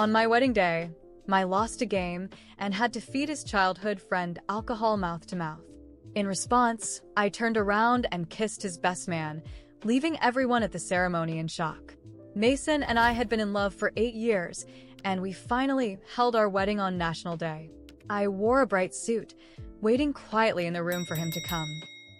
On my wedding day, I lost a game and had to feed his childhood friend alcohol mouth to mouth. In response, I turned around and kissed his best man, leaving everyone at the ceremony in shock. Mason and I had been in love for 8 years, and we finally held our wedding on National Day. I wore a bright suit, waiting quietly in the room for him to come.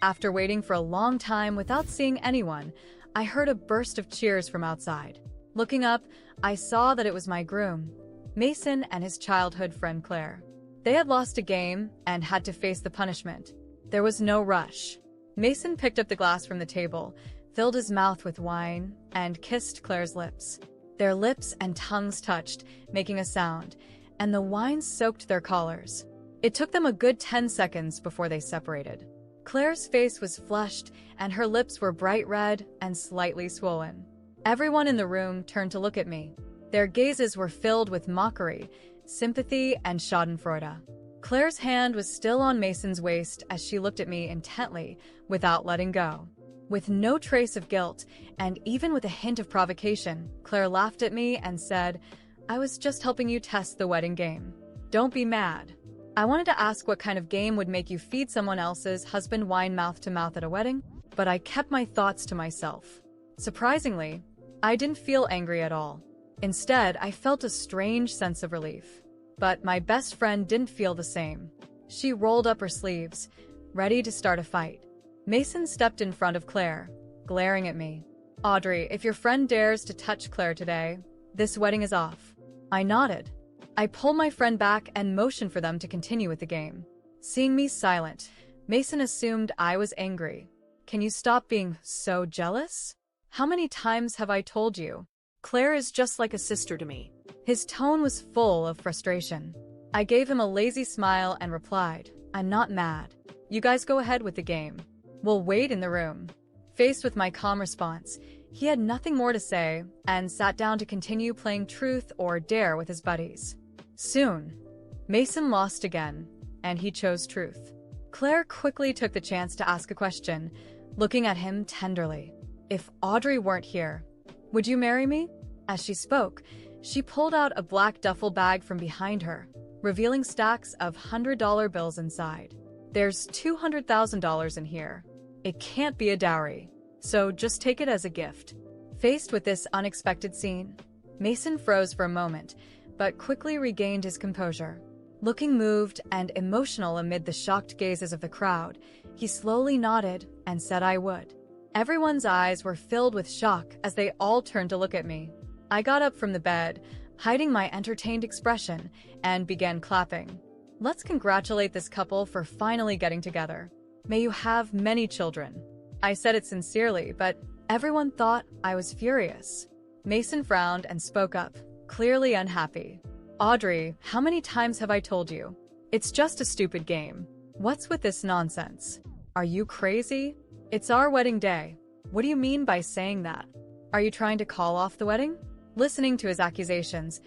After waiting for a long time without seeing anyone, I heard a burst of cheers from outside. Looking up, I saw that it was my groom, Mason, and his childhood friend Claire. They had lost a game and had to face the punishment. There was no rush. Mason picked up the glass from the table, filled his mouth with wine, and kissed Claire's lips. Their lips and tongues touched, making a sound, and the wine soaked their collars. It took them a good 10 seconds before they separated. Claire's face was flushed, and her lips were bright red and slightly swollen. Everyone in the room turned to look at me. Their gazes were filled with mockery, sympathy, and schadenfreude. Claire's hand was still on Mason's waist as she looked at me intently, without letting go. With no trace of guilt, and even with a hint of provocation, Claire laughed at me and said, "I was just helping you test the wedding game. Don't be mad." I wanted to ask what kind of game would make you feed someone else's husband wine mouth to mouth at a wedding, but I kept my thoughts to myself. Surprisingly, I didn't feel angry at all. Instead, I felt a strange sense of relief. But my best friend didn't feel the same. She rolled up her sleeves, ready to start a fight. Mason stepped in front of Claire, glaring at me. "Audrey, if your friend dares to touch Claire today, this wedding is off." I nodded. I pulled my friend back and motioned for them to continue with the game. Seeing me silent, Mason assumed I was angry. "Can you stop being so jealous? How many times have I told you? Claire is just like a sister to me." His tone was full of frustration. I gave him a lazy smile and replied, "I'm not mad. You guys go ahead with the game. We'll wait in the room." Faced with my calm response, he had nothing more to say and sat down to continue playing truth or dare with his buddies. Soon, Mason lost again, and he chose truth. Claire quickly took the chance to ask a question, looking at him tenderly. "If Audrey weren't here, would you marry me?" As she spoke, she pulled out a black duffel bag from behind her, revealing stacks of $100 bills inside. "There's $200,000 in here. It can't be a dowry, so just take it as a gift." Faced with this unexpected scene, Mason froze for a moment, but quickly regained his composure. Looking moved and emotional amid the shocked gazes of the crowd, he slowly nodded and said I would. Everyone's eyes were filled with shock as they all turned to look at me. I got up from the bed, hiding my entertained expression, and began clapping. "Let's congratulate this couple for finally getting together. May you have many children." I said it sincerely, but everyone thought I was furious. Mason frowned and spoke up, clearly unhappy. "Audrey, how many times have I told you? It's just a stupid game. What's with this nonsense? Are you crazy? It's our wedding day. What do you mean by saying that? Are you trying to call off the wedding?" Listening to his accusations,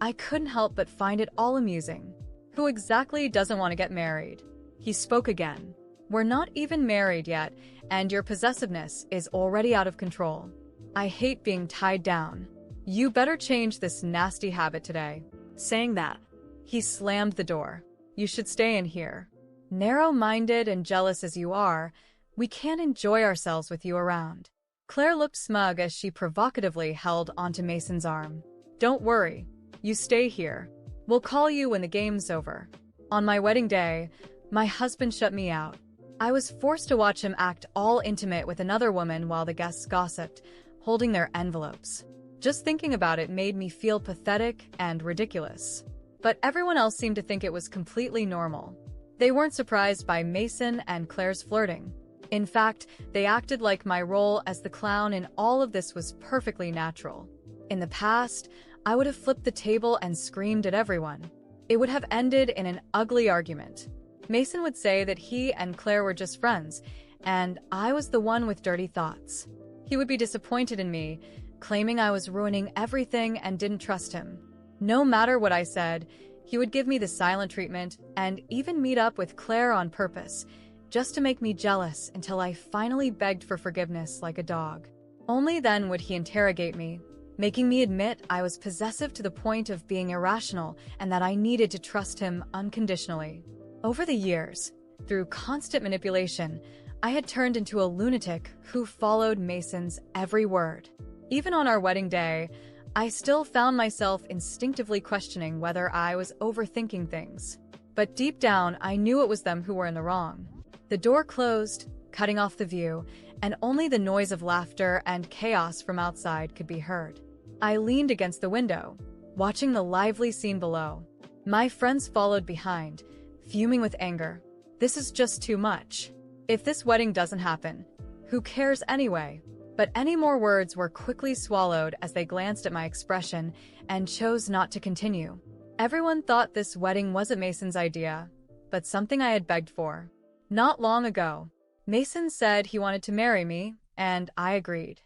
I couldn't help but find it all amusing. Who exactly doesn't want to get married? He spoke again. "We're not even married yet, and your possessiveness is already out of control. I hate being tied down. You better change this nasty habit today." Saying that, he slammed the door. "You should stay in here. Narrow-minded and jealous as you are, we can't enjoy ourselves with you around." Claire looked smug as she provocatively held onto Mason's arm. "Don't worry. You stay here. We'll call you when the game's over." On my wedding day, my husband shut me out. I was forced to watch him act all intimate with another woman while the guests gossiped, holding their envelopes. Just thinking about it made me feel pathetic and ridiculous. But everyone else seemed to think it was completely normal. They weren't surprised by Mason and Claire's flirting. In fact, they acted like my role as the clown in all of this was perfectly natural. In the past, I would have flipped the table and screamed at everyone. It would have ended in an ugly argument. Mason would say that he and Claire were just friends, and I was the one with dirty thoughts. He would be disappointed in me, claiming I was ruining everything and didn't trust him. No matter what I said, he would give me the silent treatment and even meet up with Claire on purpose, just to make me jealous until I finally begged for forgiveness like a dog. Only then would he interrogate me, making me admit I was possessive to the point of being irrational and that I needed to trust him unconditionally. Over the years, through constant manipulation, I had turned into a lunatic who followed Mason's every word. Even on our wedding day, I still found myself instinctively questioning whether I was overthinking things. But deep down, I knew it was them who were in the wrong. The door closed, cutting off the view, and only the noise of laughter and chaos from outside could be heard. I leaned against the window, watching the lively scene below. My friends followed behind, fuming with anger. This is just too much. If this wedding doesn't happen, who cares anyway? But any more words were quickly swallowed as they glanced at my expression and chose not to continue. Everyone thought this wedding wasn't Mason's idea, but something I had begged for. Not long ago, Mason said he wanted to marry me, and I agreed.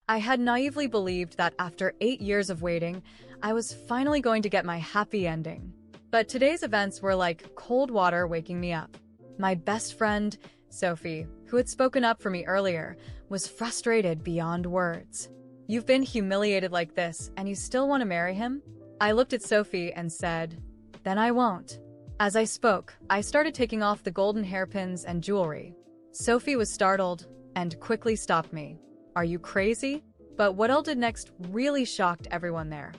I had naively believed that after 8 years of waiting, I was finally going to get my happy ending. But today's events were like cold water waking me up. My best friend, Sophie, who had spoken up for me earlier, was frustrated beyond words. "You've been humiliated like this, and you still want to marry him?" I looked at Sophie and said, "Then I won't." As I spoke, I started taking off the golden hairpins and jewelry. Sophie was startled and quickly stopped me. "Are you crazy?" But what I did next really shocked everyone there.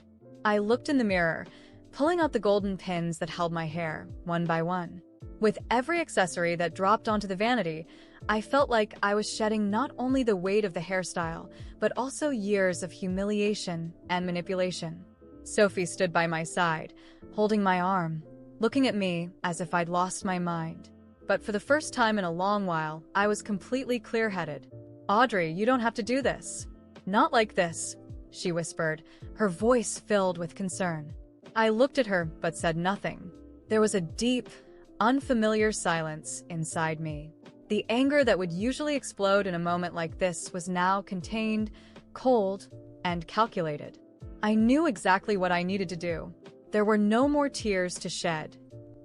I looked in the mirror, pulling out the golden pins that held my hair, one by one. With every accessory that dropped onto the vanity, I felt like I was shedding not only the weight of the hairstyle, but also years of humiliation and manipulation. Sophie stood by my side, holding my arm, looking at me as if I'd lost my mind. But for the first time in a long while, I was completely clear-headed. "Audrey, you don't have to do this." "Not like this," she whispered, her voice filled with concern. I looked at her but said nothing. There was a deep, unfamiliar silence inside me. The anger that would usually explode in a moment like this was now contained, cold, and calculated. I knew exactly what I needed to do. There were no more tears to shed,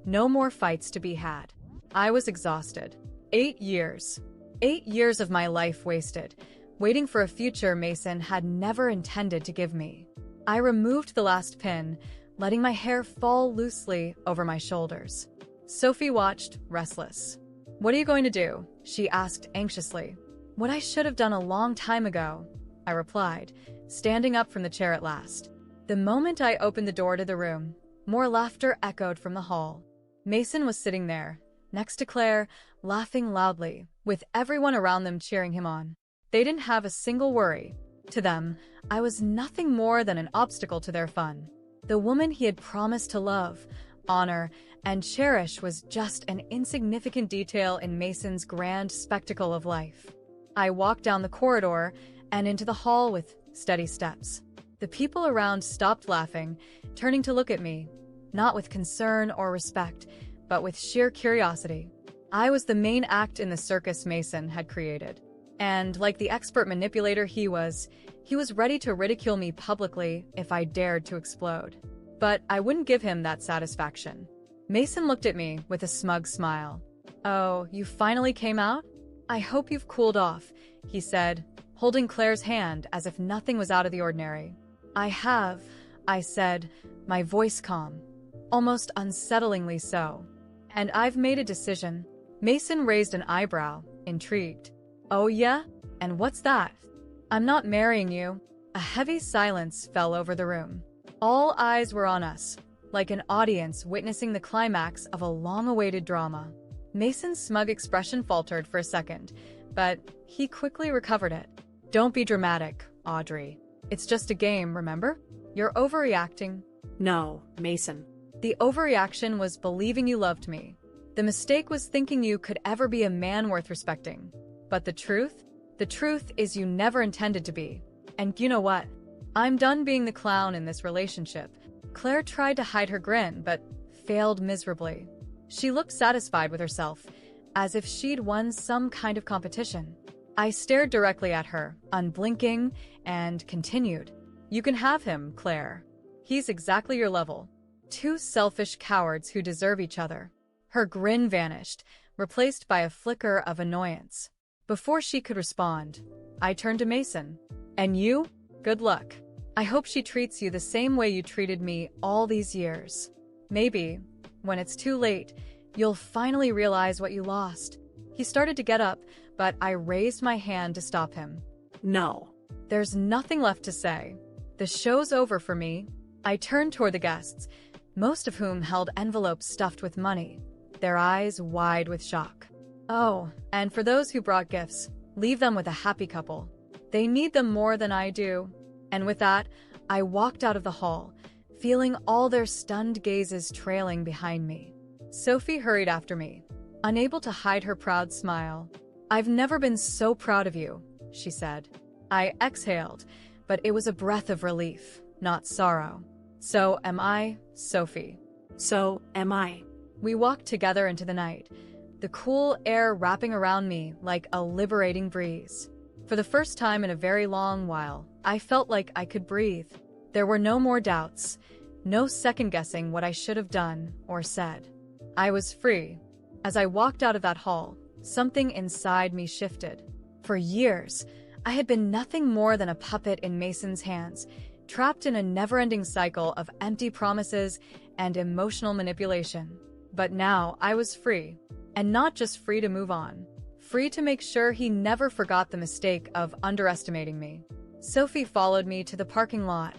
no more fights to be had. I was exhausted. 8 years. 8 years of my life wasted, waiting for a future Mason had never intended to give me. I removed the last pin, letting my hair fall loosely over my shoulders. Sophie watched, restless. "What are you going to do?" she asked anxiously. "What I should have done a long time ago," I replied, standing up from the chair at last. The moment I opened the door to the room, more laughter echoed from the hall. Mason was sitting there, next to Claire, laughing loudly, with everyone around them cheering him on. They didn't have a single worry. To them, I was nothing more than an obstacle to their fun. The woman he had promised to love, honor, and cherish was just an insignificant detail in Mason's grand spectacle of life. I walked down the corridor and into the hall with steady steps. The people around stopped laughing, turning to look at me, not with concern or respect, but with sheer curiosity. I was the main act in the circus Mason had created. And like the expert manipulator he was ready to ridicule me publicly if I dared to explode. But I wouldn't give him that satisfaction. Mason looked at me with a smug smile. "Oh, you finally came out? I hope you've cooled off," he said, holding Claire's hand as if nothing was out of the ordinary. "I have," I said, my voice calm, almost unsettlingly so. "And I've made a decision." Mason raised an eyebrow, intrigued. "Oh yeah? And what's that?" "I'm not marrying you." A heavy silence fell over the room. All eyes were on us, like an audience witnessing the climax of a long-awaited drama. Mason's smug expression faltered for a second, but he quickly recovered it. "Don't be dramatic, Audrey. It's just a game, remember? You're overreacting." "No, Mason." "The overreaction was believing you loved me. The mistake was thinking you could ever be a man worth respecting. But the truth? The truth is you never intended to be. And you know what? I'm done being the clown in this relationship." Claire tried to hide her grin, but failed miserably. She looked satisfied with herself, as if she'd won some kind of competition. I stared directly at her, unblinking, and continued. "You can have him, Claire. He's exactly your level. Two selfish cowards who deserve each other." Her grin vanished, replaced by a flicker of annoyance. Before she could respond, I turned to Mason. "And you? Good luck." I hope she treats you the same way you treated me all these years. Maybe, when it's too late, you'll finally realize what you lost." He started to get up, but I raised my hand to stop him. No. There's nothing left to say. The show's over for me. I turned toward the guests, most of whom held envelopes stuffed with money, their eyes wide with shock. Oh, and for those who brought gifts, leave them with a happy couple. They need them more than I do. And with that, I walked out of the hall, feeling all their stunned gazes trailing behind me. Sophie hurried after me, unable to hide her proud smile. "I've never been so proud of you," she said. I exhaled, but it was a breath of relief, not sorrow. "So am I, Sophie." So am I. We walked together into the night, the cool air wrapping around me like a liberating breeze. For the first time in a very long while, I felt like I could breathe. There were no more doubts, no second-guessing what I should have done or said. I was free. As I walked out of that hall, something inside me shifted. For years, I had been nothing more than a puppet in Mason's hands, trapped in a never-ending cycle of empty promises and emotional manipulation. But now I was free, and not just free to move on. Free to make sure he never forgot the mistake of underestimating me. Sophie followed me to the parking lot,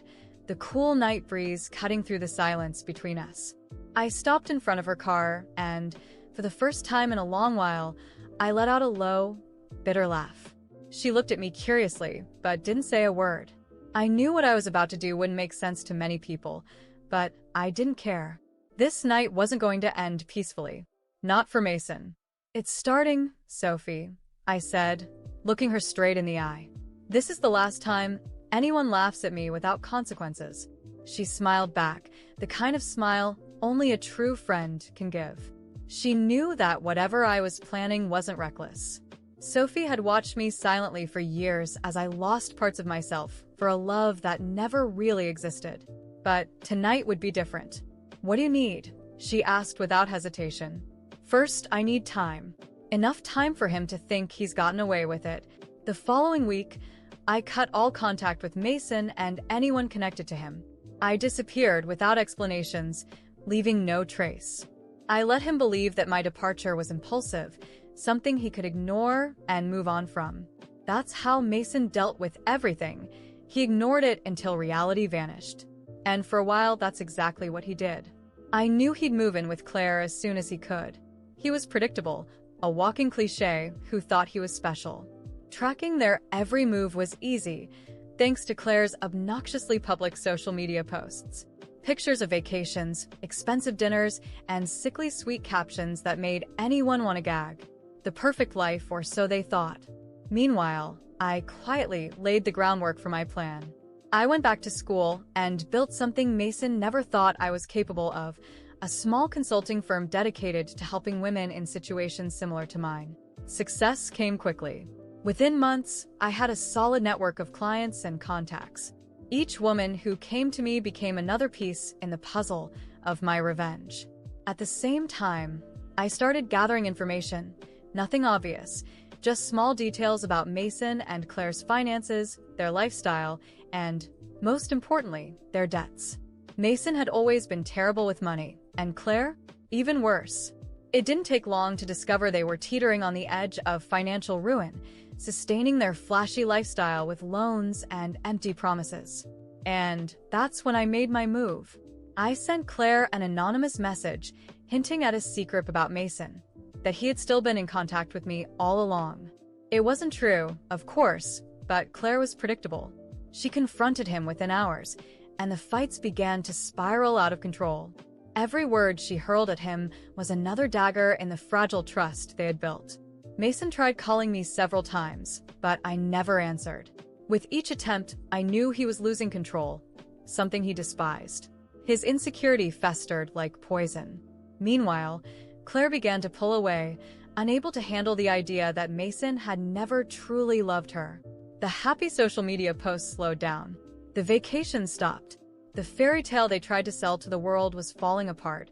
the cool night breeze cutting through the silence between us. I stopped in front of her car, and, for the first time in a long while, I let out a low, bitter laugh. She looked at me curiously, but didn't say a word. I knew what I was about to do wouldn't make sense to many people, but I didn't care. This night wasn't going to end peacefully. Not for Mason. "It's starting, Sophie," I said, looking her straight in the eye. "This is the last time anyone laughs at me without consequences." She smiled back, the kind of smile only a true friend can give. She knew that whatever I was planning wasn't reckless. Sophie had watched me silently for years as I lost parts of myself for a love that never really existed. But tonight would be different. "What do you need?" she asked without hesitation. "First, I need time. Enough time for him to think he's gotten away with it." The following week, I cut all contact with Mason and anyone connected to him. I disappeared without explanations, leaving no trace. I let him believe that my departure was impulsive, something he could ignore and move on from. That's how Mason dealt with everything. He ignored it until reality vanished. And for a while, that's exactly what he did. I knew he'd move in with Claire as soon as he could. He was predictable, a walking cliché who thought he was special. Tracking their every move was easy, thanks to Claire's obnoxiously public social media posts. Pictures of vacations, expensive dinners, and sickly sweet captions that made anyone want to gag. The perfect life, or so they thought. Meanwhile, I quietly laid the groundwork for my plan. I went back to school and built something Mason never thought I was capable of, a small consulting firm dedicated to helping women in situations similar to mine. Success came quickly. Within months, I had a solid network of clients and contacts. Each woman who came to me became another piece in the puzzle of my revenge. At the same time, I started gathering information, nothing obvious, just small details about Mason and Claire's finances, their lifestyle, and, most importantly, their debts. Mason had always been terrible with money, and Claire, even worse. It didn't take long to discover they were teetering on the edge of financial ruin, sustaining their flashy lifestyle with loans and empty promises. And that's when I made my move. I sent Claire an anonymous message, hinting at a secret about Mason, that he had still been in contact with me all along. It wasn't true, of course, but Claire was predictable. She confronted him within hours, and the fights began to spiral out of control. Every word she hurled at him was another dagger in the fragile trust they had built. Mason tried calling me several times, but I never answered. With each attempt, I knew he was losing control, something he despised. His insecurity festered like poison. Meanwhile, Claire began to pull away, unable to handle the idea that Mason had never truly loved her. The happy social media posts slowed down. The vacation stopped. The fairy tale they tried to sell to the world was falling apart,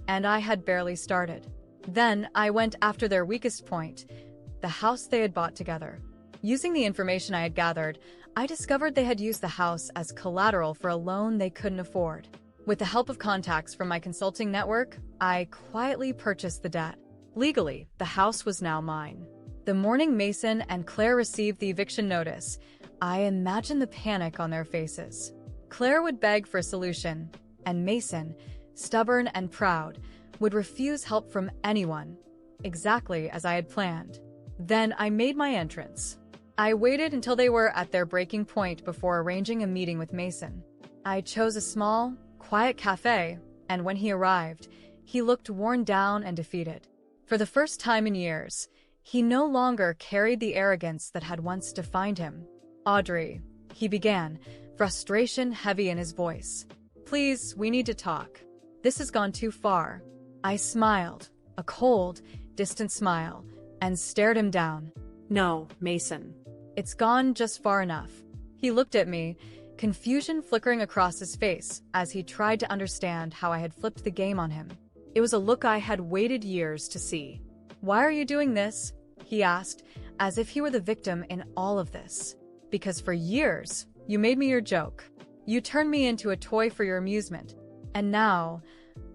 and I had barely started. Then I went after their weakest point, the house they had bought together. Using the information I had gathered, I discovered they had used the house as collateral for a loan they couldn't afford. With the help of contacts from my consulting network, I quietly purchased the debt. Legally, the house was now mine. The morning Mason and Claire received the eviction notice, I imagined the panic on their faces. Claire would beg for a solution, and Mason, stubborn and proud, would refuse help from anyone, exactly as I had planned. Then I made my entrance. I waited until they were at their breaking point before arranging a meeting with Mason. I chose a small, quiet cafe, and when he arrived, he looked worn down and defeated. For the first time in years, he no longer carried the arrogance that had once defined him. "Audrey," he began, frustration heavy in his voice. "Please, we need to talk. This has gone too far." I smiled, a cold, distant smile, and stared him down. No, Mason. "It's gone just far enough." He looked at me, confusion flickering across his face as he tried to understand how I had flipped the game on him. It was a look I had waited years to see. "Why are you doing this?" he asked, as if he were the victim in all of this. "Because for years, you made me your joke. You turned me into a toy for your amusement. And now,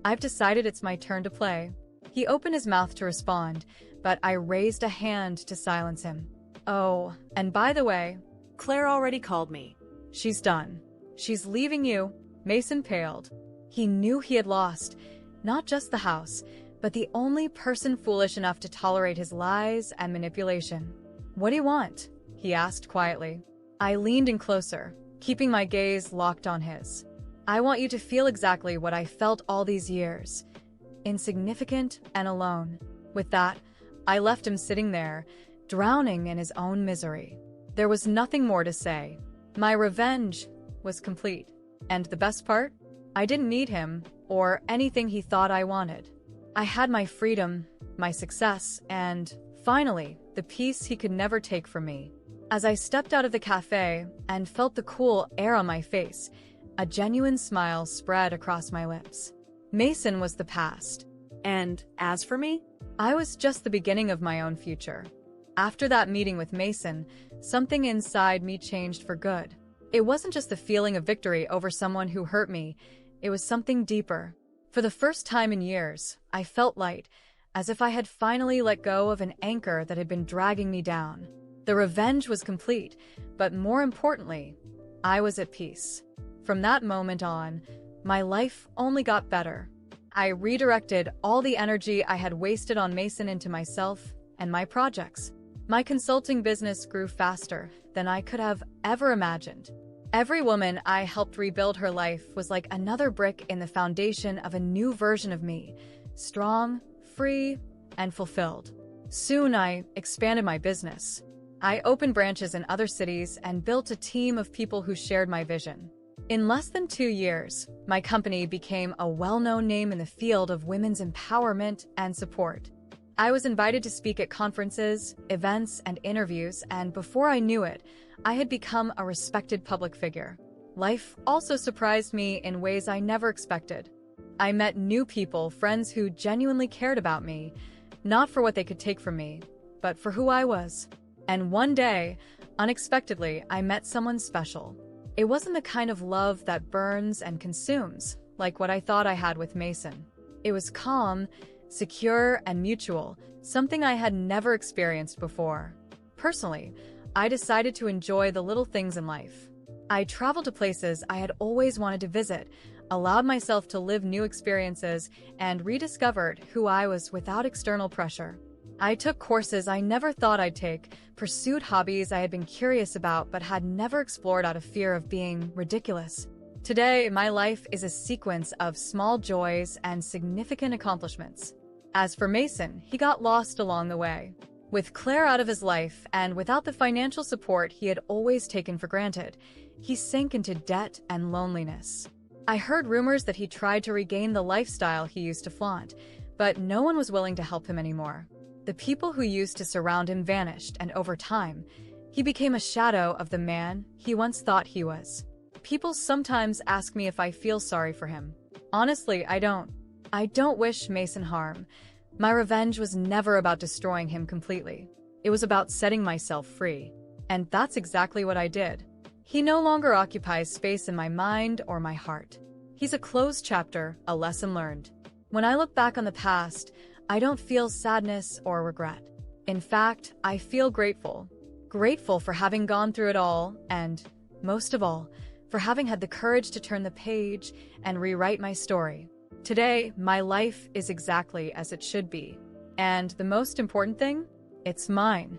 I've decided it's my turn to play." He opened his mouth to respond, but I raised a hand to silence him. "Oh, and by the way, Claire already called me. she's done. She's leaving you." Mason paled. He knew he had lost, not just the house, but the only person foolish enough to tolerate his lies and manipulation. "What do you want?" he asked quietly. I leaned in closer, keeping my gaze locked on his. "I want you to feel exactly what I felt all these years. Insignificant and alone." With that, I left him sitting there, drowning in his own misery. There was nothing more to say. My revenge was complete. And the best part? I didn't need him, or anything he thought I wanted. I had my freedom, my success, and, finally, the peace he could never take from me. As I stepped out of the cafe and felt the cool air on my face, a genuine smile spread across my lips. Mason was the past. And as for me? I was just the beginning of my own future. After that meeting with Mason, something inside me changed for good. It wasn't just the feeling of victory over someone who hurt me, it was something deeper. For the first time in years, I felt light, as if I had finally let go of an anchor that had been dragging me down. The revenge was complete, but more importantly, I was at peace. From that moment on, my life only got better. I redirected all the energy I had wasted on Mason into myself and my projects. My consulting business grew faster than I could have ever imagined. Every woman I helped rebuild her life was like another brick in the foundation of a new version of me, strong, free, and fulfilled. Soon I expanded my business. I opened branches in other cities and built a team of people who shared my vision. In less than 2 years, my company became a well-known name in the field of women's empowerment and support. I was invited to speak at conferences, events, and interviews, and before I knew it, I had become a respected public figure. Life also surprised me in ways I never expected. I met new people, friends who genuinely cared about me, not for what they could take from me, but for who I was. And one day, unexpectedly, I met someone special. It wasn't the kind of love that burns and consumes, like what I thought I had with Mason. It was calm, secure, and mutual, something I had never experienced before. Personally, I decided to enjoy the little things in life. I traveled to places I had always wanted to visit, allowed myself to live new experiences, and rediscovered who I was without external pressure. I took courses I never thought I'd take, pursued hobbies I had been curious about but had never explored out of fear of being ridiculous. Today, my life is a sequence of small joys and significant accomplishments. As for Mason, he got lost along the way. With Claire out of his life and without the financial support he had always taken for granted, he sank into debt and loneliness. I heard rumors that he tried to regain the lifestyle he used to flaunt, but no one was willing to help him anymore. The people who used to surround him vanished, and over time, he became a shadow of the man he once thought he was. People sometimes ask me if I feel sorry for him. Honestly, I don't. I don't wish Mason harm. My revenge was never about destroying him completely. It was about setting myself free. And that's exactly what I did. He no longer occupies space in my mind or my heart. He's a closed chapter, a lesson learned. When I look back on the past, I don't feel sadness or regret. In fact, I feel grateful. Grateful for having gone through it all, and, most of all, for having had the courage to turn the page and rewrite my story. Today, my life is exactly as it should be. And the most important thing? It's mine.